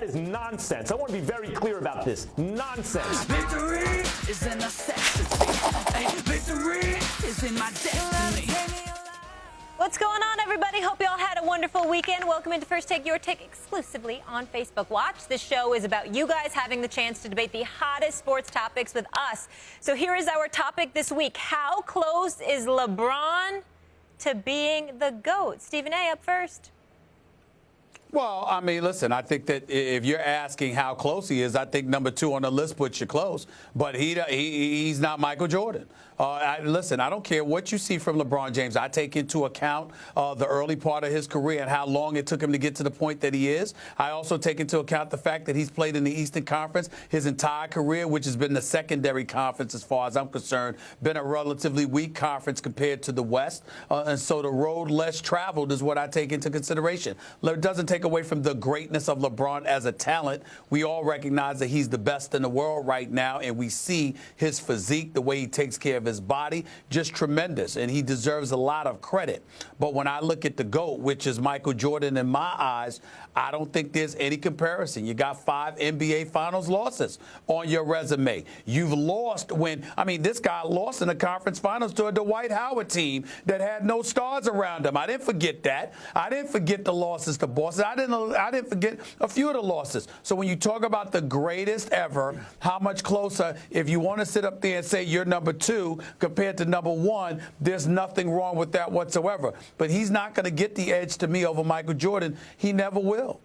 is nonsense. I want to be very clear about this. Nonsense. Victory is in necessity. Victory is in my destiny. What's going on, everybody? Hope you all had a wonderful weekend. Welcome into First Take, your take exclusively on Facebook Watch. This show is about you guys having the chance to debate the hottest sports topics with us. So here is our topic this week. How close is LeBron to being the GOAT? Stephen A., up first. Well, I mean, listen, I think that if you're asking how close he is, I think number 2 on the list puts you close. But he's not Michael Jordan. Listen, I don't care what you see from LeBron James. I take into account the early part of his career and how long it took him to get to the point that he is. I also take into account the fact that he's played in the Eastern Conference his entire career, which has been the secondary conference as far as I'm concerned, been a relatively weak conference compared to the West. And so the road less traveled is what I take into consideration. It doesn't take away from the greatness of LeBron as a talent. We all recognize that he's the best in the world right now, and we see his physique, the way he takes care of his body, just tremendous, and he deserves a lot of credit. But when I look at the GOAT, which is Michael Jordan in my eyes, I don't think there's any comparison. You got 5 NBA Finals losses on your resume. You've lost this guy lost in the conference finals to a Dwight Howard team that had no stars around him. I didn't forget that. I didn't forget the losses to Boston. I didn't forget a few of the losses. So when you talk about the greatest ever, how much closer, if you want to sit up there and say you're number 2 compared to number 1, there's nothing wrong with that whatsoever. But he's not going to get the edge to me over Michael Jordan. He never will.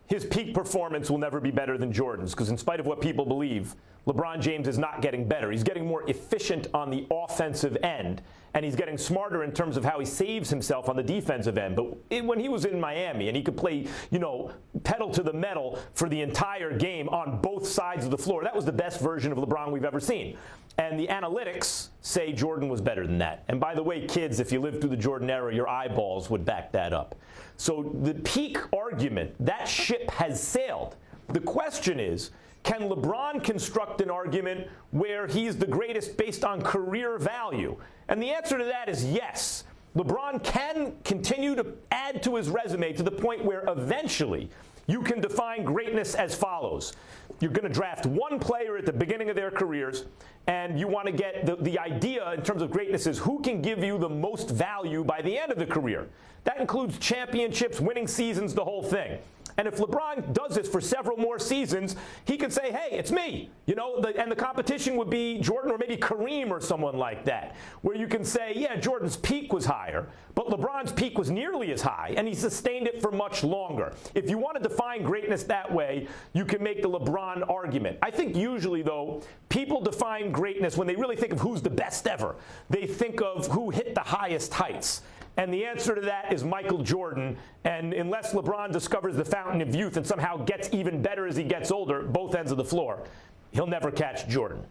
His peak performance will never be better than Jordan's, because in spite of what people believe, LeBron James is not getting better. He's getting more efficient on the offensive end, and he's getting smarter in terms of how he saves himself on the defensive end. But when he was in Miami and he could play, pedal to the metal for the entire game on both sides of the floor, that was the best version of LeBron we've ever seen. And the analytics say Jordan was better than that. And by the way, kids, if you lived through the Jordan era, your eyeballs would back that up. So the peak argument, that ship has sailed. The question is, can LeBron construct an argument where he's the greatest based on career value? And the answer to that is yes. LeBron can continue to add to his resume to the point where eventually you can define greatness as follows. You're going to draft one player at the beginning of their careers, and you want to get the idea in terms of greatness is who can give you the most value by the end of the career. That includes championships, winning seasons, the whole thing. And if LeBron does this for several more seasons, he could say, hey, it's me. And the competition would be Jordan or maybe Kareem or someone like that, where you can say, yeah, Jordan's peak was higher, but LeBron's peak was nearly as high, and he sustained it for much longer. If you want to define greatness that way, you can make the LeBron argument. I think usually, though, people define greatness when they really think of who's the best ever. They think of who hit the highest heights. And the answer to that is Michael Jordan. And unless LeBron discovers the fountain of youth and somehow gets even better as he gets older, both ends of the floor, he'll never catch Jordan.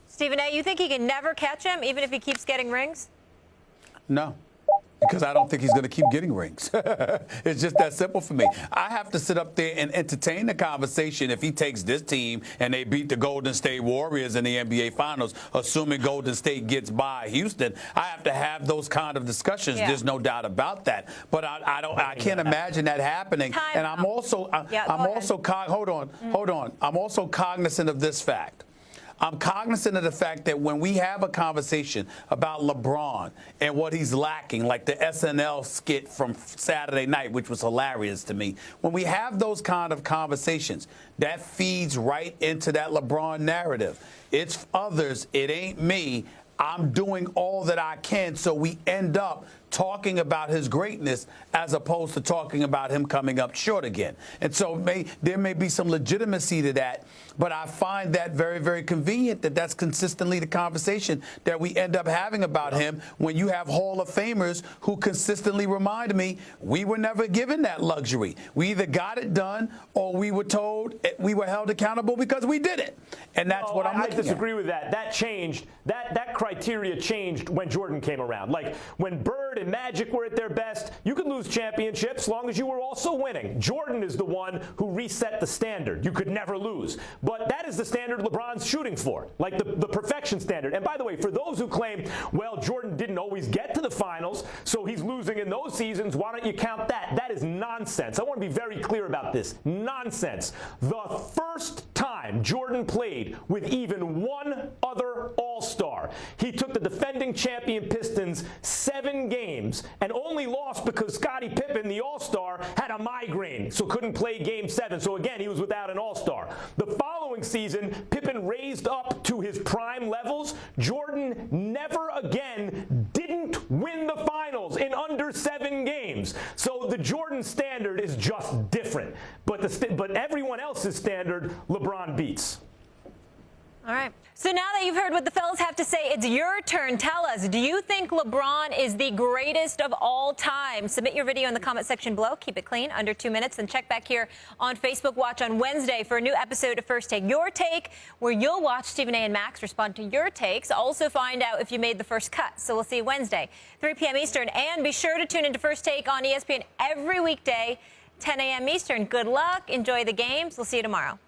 Stephen A., you think he can never catch him, even if he keeps getting rings? No. Because I don't think he's going to keep getting rings. It's just that simple for me. I have to sit up there and entertain the conversation if he takes this team and they beat the Golden State Warriors in the NBA Finals, assuming Golden State gets by Houston. I have to have those kind of discussions. Yeah. There's no doubt about that. But I can't imagine that happening. And I'm also I'm also cognizant of this fact. I'm cognizant of the fact that when we have a conversation about LeBron and what he's lacking, like the SNL skit from Saturday night, which was hilarious to me, when we have those kind of conversations, that feeds right into that LeBron narrative. It's others. It ain't me. I'm doing all that I can, so we end up talking about his greatness as opposed to talking about him coming up short again. And so there may be some legitimacy to that, but I find that very, very convenient that that's consistently the conversation that we end up having about him when you have Hall of Famers who consistently remind me we were never given that luxury. We either got it done or we were told we were held accountable because we did it. And that's what I'm looking at. I disagree with that. That changed. That criteria changed when Jordan came around. Like when Bird and Magic were at their best. You could lose championships as long as you were also winning. Jordan is the one who reset the standard. You could never lose. But that is the standard LeBron's shooting for, like the perfection standard. And by the way, for those who claim, well, Jordan didn't always get to the finals, so he's losing in those seasons, why don't you count that? That is nonsense. I want to be very clear about this. Nonsense. The first time Jordan played with even one other All-Star, he took the defending champion Pistons 7 games and only lost because Scottie Pippen, the All-Star, had a migraine, so couldn't play Game 7. So again, he was without an All-Star. The following season, Pippen raised up to his prime levels. Jordan never again didn't win the finals in under 7 games. So the Jordan standard is just different. But everyone else's standard, LeBron beats. All right. So now that you've heard what the fellas have to say, it's your turn. Tell us, do you think LeBron is the greatest of all time? Submit your video in the comment section below. Keep it clean, under 2 minutes. And check back here on Facebook Watch on Wednesday for a new episode of First Take Your Take, where you'll watch Stephen A. and Max respond to your takes. Also find out if you made the first cut. So we'll see you Wednesday, 3 p.m. Eastern. And be sure to tune into First Take on ESPN every weekday, 10 a.m. Eastern. Good luck. Enjoy the games. We'll see you tomorrow.